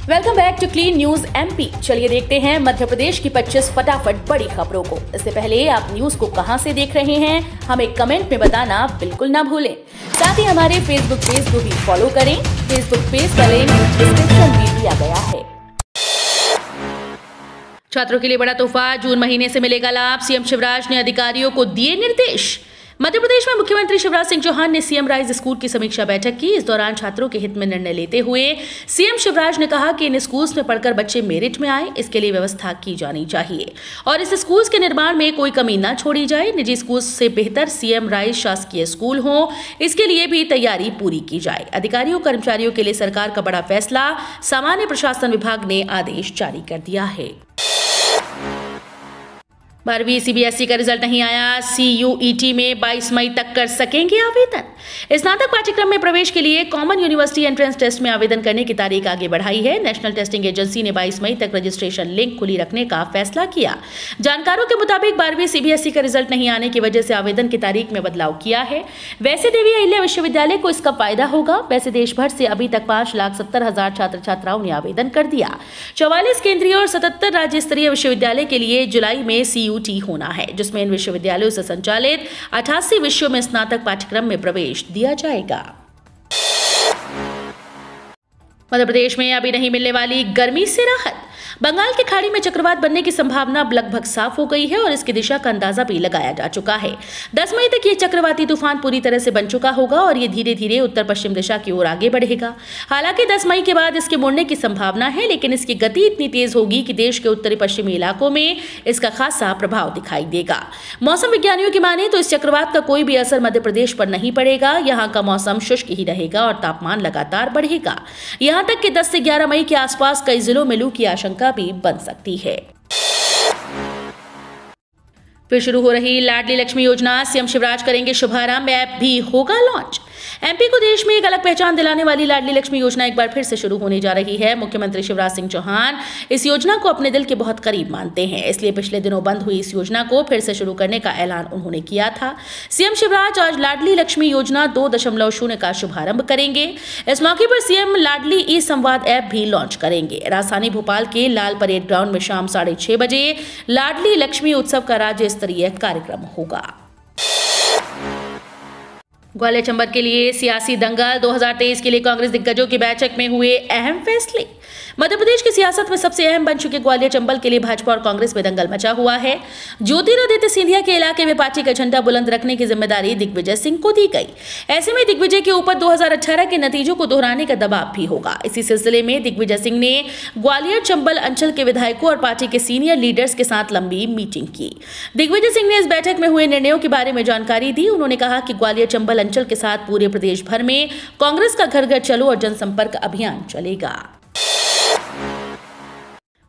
Welcome back to clean news MP. चलिए देखते हैं मध्य प्रदेश की 25 फटाफट बड़ी खबरों को। इससे पहले आप न्यूज को कहां से देख रहे हैं हमें कमेंट में बताना बिल्कुल ना भूलें। साथ ही हमारे फेसबुक पेज को भी फॉलो करें। फेसबुक पेज का लिंक डिस्क्रिप्शन में दिया गया है। छात्रों के लिए बड़ा तोहफा, जून महीने से मिलेगा लाभ। सीएम शिवराज ने अधिकारियों को दिए निर्देश। मध्य प्रदेश में मुख्यमंत्री शिवराज सिंह चौहान ने सीएम राइज स्कूल की समीक्षा बैठक की। इस दौरान छात्रों के हित में निर्णय लेते हुए सीएम शिवराज ने कहा कि इन स्कूल्स में पढ़कर बच्चे मेरिट में आए, इसके लिए व्यवस्था की जानी चाहिए और इस स्कूल्स के निर्माण में कोई कमी न छोड़ी जाए। निजी स्कूल से बेहतर सीएम राइज शासकीय स्कूल हो, इसके लिए भी तैयारी पूरी की जाए। अधिकारियों कर्मचारियों के लिए सरकार का बड़ा फैसला, सामान्य प्रशासन विभाग ने आदेश जारी कर दिया है। 12वीं सीबीएसई का रिजल्ट नहीं आया। सीयूईटी में 22 मई तक कर सकेंगे आवेदन। स्नातक पाठ्यक्रम में प्रवेश के लिए कॉमन यूनिवर्सिटी एंट्रेंस टेस्ट में आवेदन करने की तारीख आगे बढ़ाई है। नेशनल टेस्टिंग एजेंसी ने 22 मई तक रजिस्ट्रेशन लिंक खुली रखने का फैसला किया। जानकारों के मुताबिक 12वीं सीबीएसई का रिजल्ट नहीं आने की वजह से आवेदन की तारीख में बदलाव किया है। वैसे देवी अहिल्या विश्वविद्यालय को इसका फायदा होगा। वैसे देश भर से अभी तक 5,70,000 छात्र छात्राओं ने आवेदन कर दिया। 44 केंद्रीय और 77 राज्य स्तरीय विश्वविद्यालय के लिए जुलाई में सीयूटी होना है, जिसमें इन विश्वविद्यालयों से संचालित 88 विषयों में स्नातक पाठ्यक्रम में प्रवेश दिया जाएगा। मध्य प्रदेश में अभी नहीं मिलने वाली गर्मी से राहत। बंगाल की खाड़ी में चक्रवात बनने की संभावना लगभग साफ हो गई है और इसकी दिशा का अंदाजा भी लगाया जा चुका है। 10 मई तक ये चक्रवाती तूफान पूरी तरह से बन चुका होगा और ये धीरे धीरे उत्तर पश्चिम दिशा की ओर आगे बढ़ेगा। हालांकि 10 मई के बाद इसके मुड़ने की संभावना है, लेकिन इसकी गति इतनी तेज होगी कि देश के उत्तरी पश्चिमी इलाकों में इसका खासा प्रभाव दिखाई देगा। मौसम विज्ञानियों की माने तो इस चक्रवात का कोई भी असर मध्य प्रदेश पर नहीं पड़ेगा। यहाँ का मौसम शुष्क ही रहेगा और तापमान लगातार बढ़ेगा। यहाँ तक कि 10 से 11 मई के आसपास कई जिलों में लू की आशंका भी बन सकती है। फिर शुरू हो रही लाडली लक्ष्मी योजना, सीएम शिवराज करेंगे शुभारंभ, ऐप भी होगा लॉन्च। एमपी को देश में एक अलग पहचान दिलाने वाली लाडली लक्ष्मी योजना एक बार फिर से शुरू होने जा रही है। मुख्यमंत्री शिवराज सिंह चौहान इस योजना को अपने दिल के बहुत करीब मानते हैं, इसलिए पिछले दिनों बंद हुई इस योजना को फिर से शुरू करने का ऐलान उन्होंने किया था। सीएम शिवराज आज लाडली लक्ष्मी योजना 2.0 का शुभारंभ करेंगे। इस मौके पर सीएम लाडली ई संवाद ऐप भी लॉन्च करेंगे। राजधानी भोपाल के लाल परेड ग्राउंड में शाम 6:30 बजे लाडली लक्ष्मी उत्सव का राज्य स्तरीय कार्यक्रम होगा। ग्वालियर चंबल के लिए सियासी दंगल। 2023 के लिए कांग्रेस दिग्गजों की बैठक में हुए अहम फैसले। मध्य प्रदेश की सियासत में सबसे अहम बन चुके ग्वालियर चंबल के लिए भाजपा और कांग्रेस में दंगल मचा हुआ है। ज्योतिरादित्य सिंधिया के इलाके में पार्टी का झंडा बुलंद रखने की जिम्मेदारी दिग्विजय सिंह को दी गई। ऐसे में दिग्विजय के ऊपर 2018 के नतीजों को दोहराने का दबाव भी होगा। इसी सिलसिले में दिग्विजय सिंह ने ग्वालियर चंबल अंचल के विधायकों और पार्टी के सीनियर लीडर्स के साथ लंबी मीटिंग की। दिग्विजय सिंह ने इस बैठक में हुए निर्णयों के बारे में जानकारी दी। उन्होंने कहा कि ग्वालियर चंबल अंचल के साथ पूरे प्रदेश भर में कांग्रेस का घर घर चलो और जनसंपर्क अभियान चलेगा।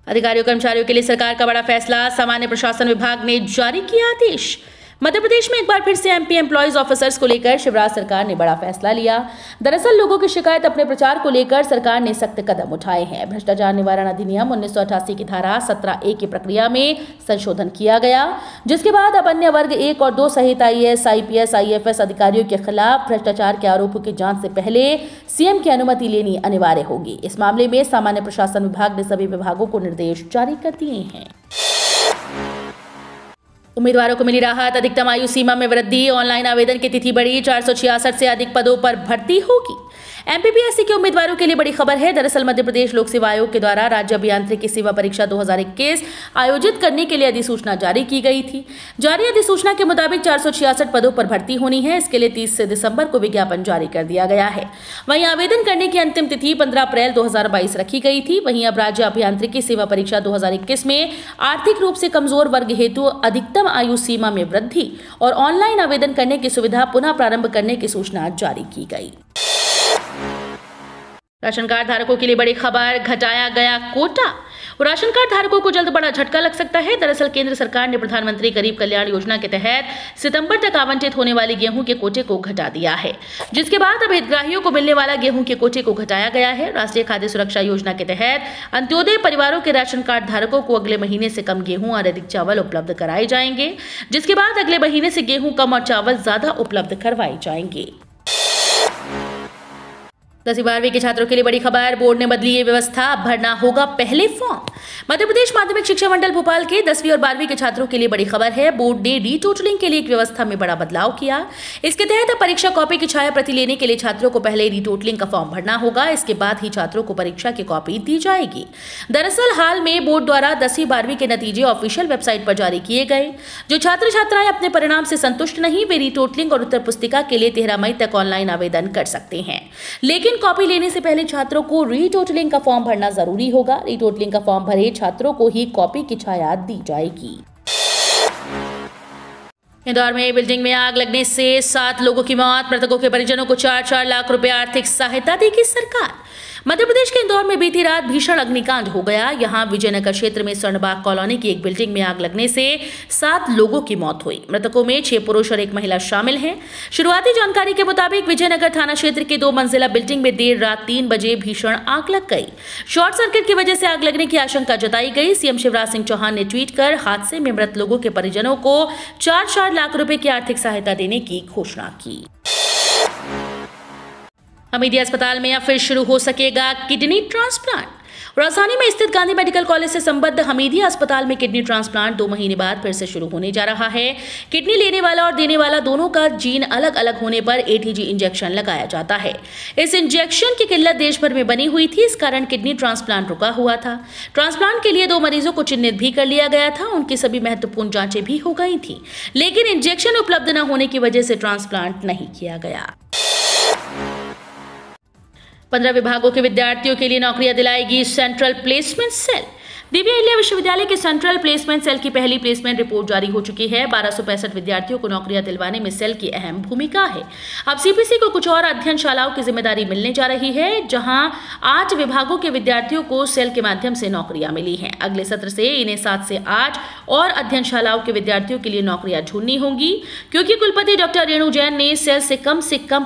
अधिकारियों कर्मचारियों के लिए सरकार का बड़ा फैसला, सामान्य प्रशासन विभाग ने जारी किया आदेश। मध्य प्रदेश में एक बार फिर से एमपी एम्प्लॉयज ऑफिसर्स को लेकर शिवराज सरकार ने बड़ा फैसला लिया। दरअसल लोगों की शिकायत अपने प्रचार को लेकर सरकार ने सख्त कदम उठाए हैं। भ्रष्टाचार निवारण अधिनियम 1988 की धारा 17A की प्रक्रिया में संशोधन किया गया, जिसके बाद अब अन्य वर्ग 1 और 2 सहित आईएएस, आईपीएस, आईएफएस अधिकारियों के खिलाफ भ्रष्टाचार के आरोपों की जांच से पहले सीएम की अनुमति लेनी अनिवार्य होगी। इस मामले में सामान्य प्रशासन विभाग ने सभी विभागों को निर्देश जारी कर दिए हैं। उम्मीदवारों को मिली राहत, अधिकतम आयु सीमा में वृद्धि, ऑनलाइन आवेदन की तिथि बढ़ी, 466 से अधिक पदों पर भर्ती होगी। एमपीपीएससी के उम्मीदवारों के लिए बड़ी खबर है। दरअसल मध्य प्रदेश लोक सेवा आयोग के द्वारा राज्य अभियांत्रिकी सेवा परीक्षा 2021 आयोजित करने के लिए अधिसूचना जारी की गई थी। जारी अधिसूचना के मुताबिक 466 पदों पर भर्ती होनी है। इसके लिए 30 दिसंबर को विज्ञापन जारी कर दिया गया है। वहीं आवेदन करने की अंतिम तिथि 15 अप्रैल 2022 रखी गई थी। वहीं अब राज्य अभियांत्रिकी सेवा परीक्षा 2021 में आर्थिक रूप से कमजोर वर्ग हेतु अधिकतम आयु सीमा में वृद्धि और ऑनलाइन आवेदन करने की सुविधा पुनः प्रारंभ करने की सूचना जारी की गई। राशन कार्ड धारकों के लिए बड़ी खबर, घटाया गया कोटा। राशन कार्ड धारकों को जल्द बड़ा झटका लग सकता है। दरअसल केंद्र सरकार ने प्रधानमंत्री गरीब कल्याण योजना के तहत सितंबर तक आवंटित होने वाली गेहूं के कोटे को घटा दिया है, जिसके बाद अब हितग्राहियों को मिलने वाला गेहूं के कोटे को घटाया गया है। राष्ट्रीय खाद्य सुरक्षा योजना के तहत अंत्योदय परिवारों के राशन कार्ड धारकों को अगले महीने से कम गेहूं और अधिक चावल उपलब्ध कराए जाएंगे, जिसके बाद अगले महीने से गेहूं कम और चावल ज्यादा उपलब्ध करवाए जाएंगे। 10वीं 12वीं के छात्रों के लिए बड़ी खबर, बोर्ड ने बदली ये व्यवस्था, अब भरना होगा पहले फॉर्म। मध्य प्रदेश माध्यमिक शिक्षा मंडल भोपाल के 10वीं और 12वीं के छात्रों के लिए बड़ी खबर है। बोर्ड ने रीटोटलिंग के लिए एक व्यवस्था में बड़ा बदलाव किया। इसके तहत परीक्षा कॉपी की छाया प्रति लेने के लिए छात्रों को पहले रीटोटलिंग का फॉर्म भरना होगा। इसके बाद ही छात्रों को परीक्षा की कॉपी दी जाएगी। दरअसल हाल में बोर्ड द्वारा 10वीं 12वीं के नतीजे ऑफिशियल वेबसाइट पर जारी किए गए। जो छात्र छात्राएं अपने परिणाम से संतुष्ट नहीं, वे रीटोटलिंग और उत्तर पुस्तिका के लिए 13 मई तक ऑनलाइन आवेदन कर सकते हैं। लेकिन कॉपी लेने से पहले छात्रों को रीटोटलिंग का फॉर्म भरना जरूरी होगा। रीटोटलिंग का फॉर्म भरे छात्रों को ही कॉपी की छाया दी जाएगी। इंदौर में बिल्डिंग में आग लगने से 7 लोगों की मौत, मृतकों के परिजनों को 4-4 लाख रुपए आर्थिक सहायता देगी सरकार। मध्य प्रदेश के इंदौर में बीती रात भीषण अग्निकांड हो गया। यहां विजयनगर क्षेत्र में स्वर्णबाग कॉलोनी की एक बिल्डिंग में आग लगने से 7 लोगों की मौत हुई। मृतकों में 6 पुरुष और 1 महिला शामिल हैं। शुरुआती जानकारी के मुताबिक विजयनगर थाना क्षेत्र के 2 मंजिला बिल्डिंग में देर रात 3 बजे भीषण आग लग गई। शॉर्ट सर्किट की वजह से आग लगने की आशंका जताई गई। सीएम शिवराज सिंह चौहान ने ट्वीट कर हादसे में मृत लोगों के परिजनों को 4-4 लाख रुपए की आर्थिक सहायता देने की घोषणा की। हमीदिया अस्पताल में अब फिर शुरू हो सकेगा किडनी ट्रांसप्लांट। राजधानी में स्थित गांधी मेडिकल कॉलेज से संबद्ध हमीदिया अस्पताल में किडनी ट्रांसप्लांट 2 महीने बाद फिर से शुरू होने जा रहा है। किडनी लेने वाला और देने वाला दोनों का जीन अलग अलग होने पर एटीजी इंजेक्शन लगाया जाता है। इस इंजेक्शन की किल्लत देश भर में बनी हुई थी, इस कारण किडनी ट्रांसप्लांट रुका हुआ था। ट्रांसप्लांट के लिए 2 मरीजों को चिन्हित भी कर लिया गया था। उनकी सभी महत्वपूर्ण जांचें भी हो गई थी, लेकिन इंजेक्शन उपलब्ध न होने की वजह से ट्रांसप्लांट नहीं किया गया। 15 विभागों के विद्यार्थियों के लिए नौकरियां दिलाएगी central placement cell. Divya Ahilya Vishwavidyalaya के सेंट्रल प्लेसमेंट सेल की पहली प्लेसमेंट रिपोर्ट जारी हो चुकी है। 1265 विद्यार्थियों को नौकरियां दिलवाने में सेल की अहम भूमिका है। अब सीपीसी को कुछ और अध्ययनशालाओं की जिम्मेदारी मिलने जा रही है, जहां 8 विभागों के विद्यार्थियों को सेल के माध्यम से नौकरियां मिली हैं। अगले सत्र से इन्हें 7 से 8 और अध्ययनशालाओं के विद्यार्थियों के लिए नौकरियां ढूंढनी होंगी, क्योंकि कुलपति डॉक्टर रेणु जैन ने सेल से कम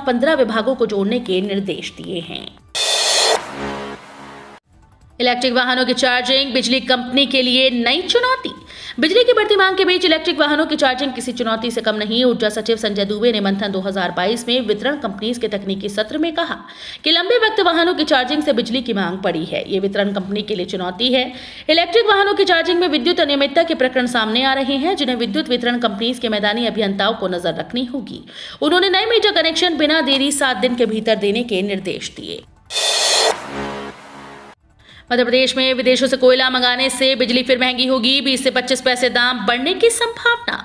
15 विभागों को जोड़ने के निर्देश दिए हैं। इलेक्ट्रिक वाहनों की चार्जिंग बिजली कंपनी के लिए नई चुनौती। बिजली की बढ़ती मांग के बीच इलेक्ट्रिक वाहनों की चार्जिंग किसी चुनौती से कम नहीं। ऊर्जा सचिव संजय दुबे ने मंथन 2022 में वितरण कंपनीज के तकनीकी सत्र में कहा कि लंबे वक्त वाहनों की चार्जिंग से बिजली की मांग बढ़ी है। ये वितरण कंपनी के लिए चुनौती है। इलेक्ट्रिक वाहनों की चार्जिंग में विद्युत अनियमितता के प्रकरण सामने आ रहे हैं, जिन्हें विद्युत वितरण कंपनीज के मैदानी अभियंताओं को नजर रखनी होगी। उन्होंने नए मीटर कनेक्शन बिना देरी 7 दिन के भीतर देने के निर्देश दिए। मध्य प्रदेश में विदेशों से कोयला मंगाने से बिजली फिर महंगी होगी। 20 से 25 पैसे दाम बढ़ने की संभावना।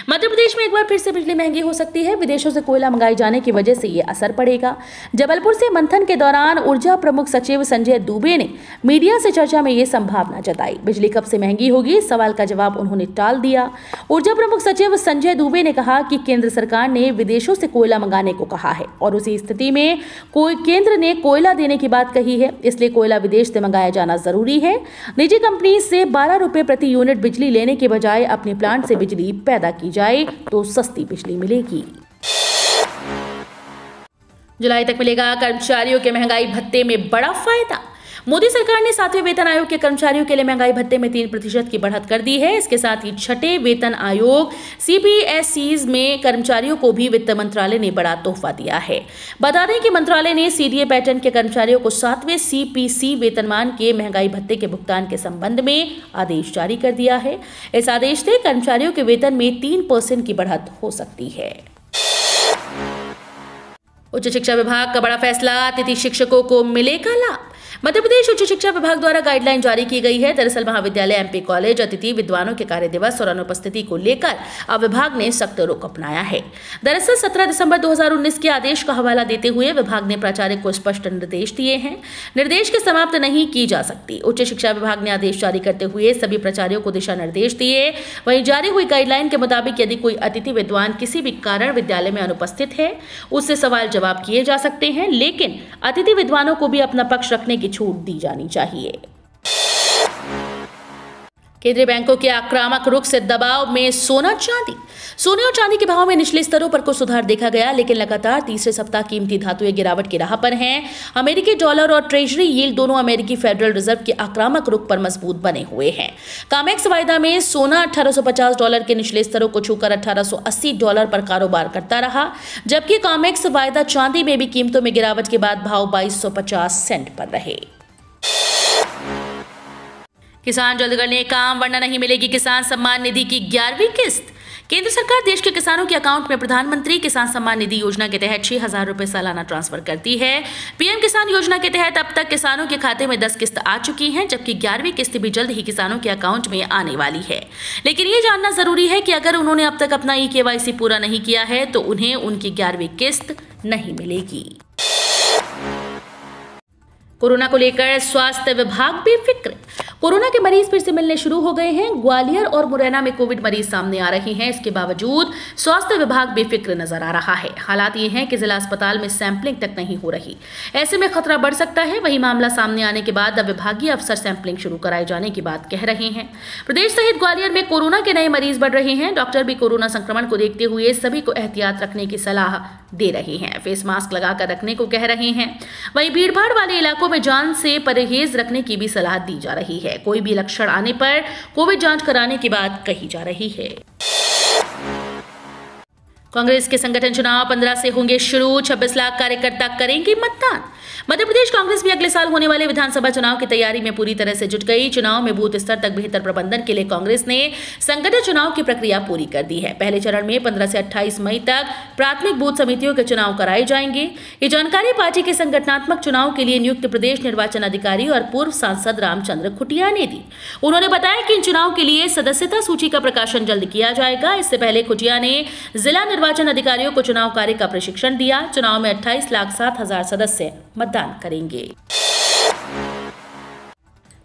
मध्य प्रदेश में एक बार फिर से बिजली महंगी हो सकती है। विदेशों से कोयला मंगाए जाने की वजह से ये असर पड़ेगा। जबलपुर से मंथन के दौरान ऊर्जा प्रमुख सचिव संजय दुबे ने मीडिया से चर्चा में ये संभावना जताई। बिजली कब से महंगी होगी, इस सवाल का जवाब उन्होंने टाल दिया। ऊर्जा प्रमुख सचिव संजय दुबे ने कहा कि केंद्र सरकार ने विदेशों से कोयला मंगाने को कहा है और उसी स्थिति में केंद्र ने कोयला देने की बात कही है, इसलिए कोयला विदेश से मंगाया जाना जरूरी है। निजी कंपनी से 12 रुपए प्रति यूनिट बिजली लेने के बजाय अपने प्लांट से बिजली पैदा की जाए तो सस्ती बिजली मिलेगी। जुलाई तक मिलेगा कर्मचारियों के महंगाई भत्ते में बड़ा फायदा। मोदी सरकार ने 7वें वेतन आयोग के कर्मचारियों के लिए महंगाई भत्ते में 3% की बढ़त कर दी है। इसके साथ ही 6ठे वेतन आयोग सीपीएससीज में कर्मचारियों को भी वित्त मंत्रालय ने बड़ा तोहफा दिया है। बता दें कि मंत्रालय ने सीडीए पैटर्न के कर्मचारियों को 7वें सीपीसी वेतनमान के महंगाई भत्ते के भुगतान के संबंध में आदेश जारी कर दिया है। इस आदेश से कर्मचारियों के वेतन में 3% की बढ़त हो सकती है। उच्च शिक्षा विभाग का बड़ा फैसला, अतिथि शिक्षकों को मिलेगा लाभ। मध्य प्रदेश उच्च शिक्षा विभाग द्वारा गाइडलाइन जारी की गई है। दरअसल महाविद्यालय, एमपी कॉलेज, अतिथि विद्वानों के कार्य दिवस और अनुपस्थिति को लेकर अब विभाग ने सख्त रुख अपनाया है। दरअसल 17 दिसंबर 2019 के आदेश का हवाला देते हुए विभाग ने प्राचार्य को स्पष्ट निर्देश दिए हैं। निर्देश के समाप्त नहीं की जा सकती। उच्च शिक्षा विभाग ने आदेश जारी करते हुए सभी प्राचार्यों को दिशा निर्देश दिए। वहीं जारी हुई गाइडलाइन के मुताबिक यदि कोई अतिथि विद्वान किसी भी कारण विद्यालय में अनुपस्थित है, उससे सवाल जवाब किए जा सकते हैं, लेकिन अतिथि विद्वानों को भी अपना पक्ष रखने की छूट दी जानी चाहिए। केंद्रीय बैंकों के आक्रामक रुख से दबाव में सोने और चांदी के भाव में निचले स्तरों पर कुछ सुधार देखा गया, लेकिन लगातार तीसरे सप्ताह कीमती धातुएं गिरावट की राह पर हैं। अमेरिकी डॉलर और ट्रेजरी यील्ड दोनों अमेरिकी फेडरल रिजर्व के आक्रामक रुख पर मजबूत बने हुए हैं। कॉमेक्स वायदा में सोना $1850 के निचले स्तरों को छूकर $1880 पर कारोबार करता रहा, जबकि कॉमेक्स वायदा चांदी में भी कीमतों में गिरावट के बाद भाव 2250 सेंट पर रहे। किसान जल्द करने काम, वरना नहीं मिलेगी किसान सम्मान निधि की 11वीं किस्त। केंद्र सरकार देश के किसानों के अकाउंट में प्रधानमंत्री किसान सम्मान निधि योजना के तहत 6,000 रुपए सालाना ट्रांसफर करती है। पीएम किसान योजना के तहत अब तक किसानों के खाते में 10 किस्त आ चुकी हैं, जबकि 11वीं किस्त भी जल्द ही किसानों के अकाउंट में आने वाली है। लेकिन ये जानना जरूरी है कि अगर उन्होंने अब तक अपना KYC पूरा नहीं किया है तो उन्हें उनकी 11वीं किस्त नहीं मिलेगी। कोरोना को लेकर स्वास्थ्य विभाग बेफिक्र। कोरोना के मरीज फिर से मिलने शुरू हो गए हैं। ग्वालियर और मुरैना में कोविड मरीज सामने आ रहे हैं। इसके बावजूद स्वास्थ्य विभाग बेफिक्र नजर आ रहा है। हालात ये हैं कि जिला अस्पताल में सैंपलिंग तक नहीं हो रही। ऐसे में खतरा बढ़ सकता है। वहीं मामला सामने आने के बाद अब विभागीय अफसर सैंपलिंग शुरू कराए जाने की बात कह रहे हैं। प्रदेश सहित ग्वालियर में कोरोना के नए मरीज बढ़ रहे हैं। डॉक्टर भी कोरोना संक्रमण को देखते हुए सभी को एहतियात रखने की सलाह दे रहे हैं। फेस मास्क लगाकर रखने को कह रहे हैं। वहीं भीड़भाड़ वाले इलाकों में जान से परहेज रखने की भी सलाह दी जा रही है। कोई भी लक्षण आने पर कोविड जांच कराने की बात कही जा रही है। कांग्रेस के संगठन चुनाव 15 से होंगे शुरू। 26 लाख कार्यकर्ता करेंगे मतदान। मध्य प्रदेश कांग्रेस भी अगले साल होने वाले विधानसभा चुनाव की तैयारी में पूरी तरह से जुट गई। चुनाव में बूथ स्तर तक बेहतर प्रबंधन के लिए कांग्रेस ने संगठन चुनाव की प्रक्रिया पूरी कर दी है। पहले चरण में 15 से 28 मई तक प्राथमिक बूथ समितियों के चुनाव कराए जाएंगे। ये जानकारी पार्टी के संगठनात्मक चुनाव के लिए नियुक्त प्रदेश निर्वाचन अधिकारी और पूर्व सांसद रामचंद्र खुटिया ने दी। उन्होंने बताया कि इन चुनाव के लिए सदस्यता सूची का प्रकाशन जल्द किया जाएगा। इससे पहले खुटिया ने जिला निर्वाचन अधिकारियों को चुनाव कार्य का प्रशिक्षण दिया। चुनाव में 28,07,000 सदस्य मतदान करेंगे।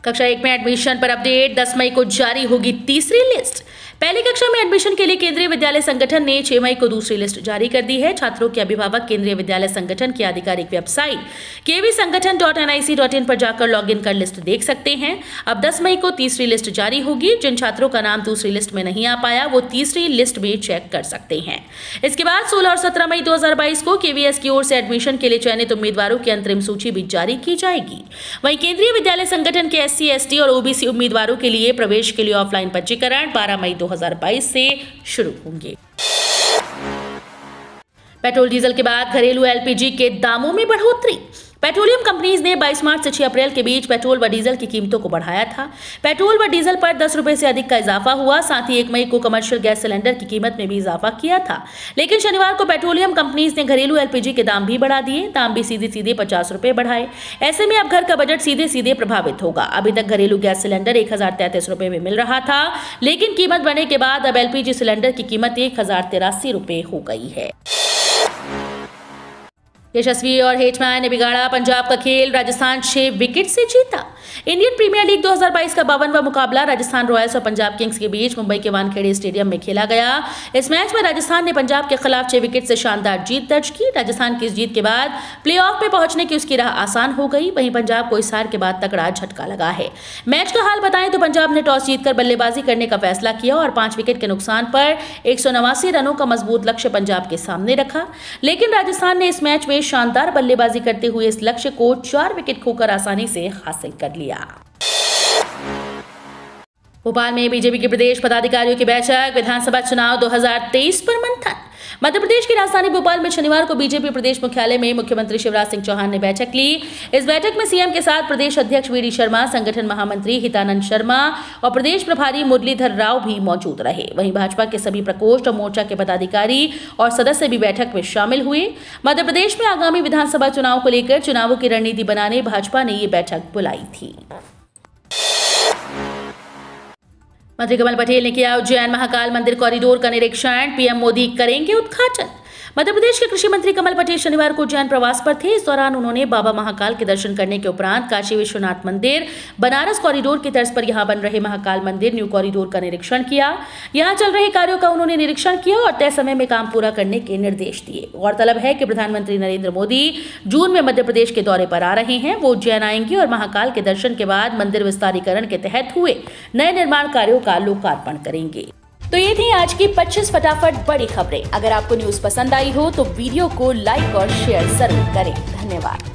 कक्षा 1 में एडमिशन पर अपडेट। 10 मई को जारी होगी तीसरी लिस्ट। पहली कक्षा में एडमिशन के लिए केंद्रीय विद्यालय संगठन ने 6 मई को दूसरी लिस्ट जारी कर दी है। छात्रों के अभिभावक केंद्रीय विद्यालय संगठन की आधिकारिक वेबसाइट kvsangathan.nic.in पर जाकर लॉगिन कर लिस्ट देख सकते हैं। अब 10 मई को तीसरी लिस्ट जारी होगी। जिन छात्रों का नाम दूसरी लिस्ट में नहीं आ पाया वो तीसरी लिस्ट में चेक कर सकते हैं। इसके बाद 16 और 17 मई 2022 को KVS की ओर से एडमिशन के लिए चयनित उम्मीदवारों की अंतरिम सूची भी जारी की जाएगी। वहीं केंद्रीय विद्यालय संगठन के SC, ST और OBC उम्मीदवारों के लिए प्रवेश के लिए ऑफलाइन पंजीकरण 12 मई 2022 से शुरू होंगे। पेट्रोल डीजल के बाद घरेलू LPG के दामों में बढ़ोतरी। पेट्रोलियम कंपनीज ने 22 मार्च से 6 अप्रैल के बीच पेट्रोल व डीजल की कीमतों को बढ़ाया था। पेट्रोल व डीजल पर 10 रुपए से अधिक का इजाफा हुआ। साथ ही 1 मई को कमर्शियल गैस सिलेंडर की कीमत में भी इजाफा किया था। लेकिन शनिवार को पेट्रोलियम कंपनीज ने घरेलू LPG के दाम भी बढ़ा दिए। दाम भी सीधे 50 रुपए बढ़ाए। ऐसे में अब घर का बजट सीधे प्रभावित होगा। अभी तक घरेलू गैस सिलेंडर 1033 रुपए में मिल रहा था, लेकिन कीमत बढ़ने के बाद अब LPG सिलेंडर की कीमत 1083 रुपए हो गई है। यशस्वी और हेटमैन ने बिगाड़ा पंजाब का खेल। राजस्थान 6 विकेट से जीता। इंडियन प्रीमियर लीग 2022 का 52वां मुकाबला राजस्थान रॉयल्स और पंजाब किंग्स के बीच मुंबई के वानखेड़े स्टेडियम में खेला गया। इस मैच में राजस्थान ने पंजाब के खिलाफ 6 विकेट से शानदार जीत दर्ज की। राजस्थान की इस जीत के बाद प्लेऑफ में पहुंचने की उसकी राह आसान हो गई। वहीं पंजाब को इस हार के बाद तगड़ा झटका लगा है। मैच का हाल बताएं तो पंजाब ने टॉस जीतकर बल्लेबाजी करने का फैसला किया और 5 विकेट के नुकसान पर 189 रनों का मजबूत लक्ष्य पंजाब के सामने रखा। लेकिन राजस्थान ने इस मैच में शानदार बल्लेबाजी करते हुए इस लक्ष्य को 4 विकेट खोकर आसानी से हासिल कर लिया। भोपाल में बीजेपी के प्रदेश पदाधिकारियों की बैठक। विधानसभा चुनाव 2023 पर मंथन। मध्य प्रदेश की राजधानी भोपाल में शनिवार को बीजेपी प्रदेश मुख्यालय में मुख्यमंत्री शिवराज सिंह चौहान ने बैठक ली। इस बैठक में सीएम के साथ प्रदेश अध्यक्ष VD शर्मा, संगठन महामंत्री हितानंद शर्मा और प्रदेश प्रभारी मुरलीधर राव भी मौजूद रहे। वहीं भाजपा के सभी प्रकोष्ठ और मोर्चा के पदाधिकारी और सदस्य भी बैठक में शामिल हुए। मध्य प्रदेश में आगामी विधानसभा चुनाव को लेकर चुनावों की रणनीति बनाने भाजपा ने ये बैठक बुलाई थी। मंत्री कमल पटेल ने किया उज्जैन महाकाल मंदिर कॉरिडोर का निरीक्षण। पीएम मोदी करेंगे उद्घाटन। मध्य प्रदेश के कृषि मंत्री कमल पटेल शनिवार को उज्जैन प्रवास पर थे। इस दौरान उन्होंने बाबा महाकाल के दर्शन करने के उपरांत काशी विश्वनाथ मंदिर, बनारस कॉरिडोर की तर्ज पर यहां बन रहे महाकाल मंदिर न्यू कॉरिडोर का निरीक्षण किया। यहां चल रहे कार्यों का उन्होंने निरीक्षण किया और तय समय में काम पूरा करने के निर्देश दिए। गौरतलब है कि प्रधानमंत्री नरेंद्र मोदी जून में मध्य प्रदेश के दौरे पर आ रहे हैं। वो उज्जैन आएंगे और महाकाल के दर्शन के बाद मंदिर विस्तारीकरण के तहत हुए नए निर्माण कार्यों का लोकार्पण करेंगे। तो ये थी आज की 25 फटाफट बड़ी खबरें। अगर आपको न्यूज पसंद आई हो तो वीडियो को लाइक और शेयर जरूर करें। धन्यवाद।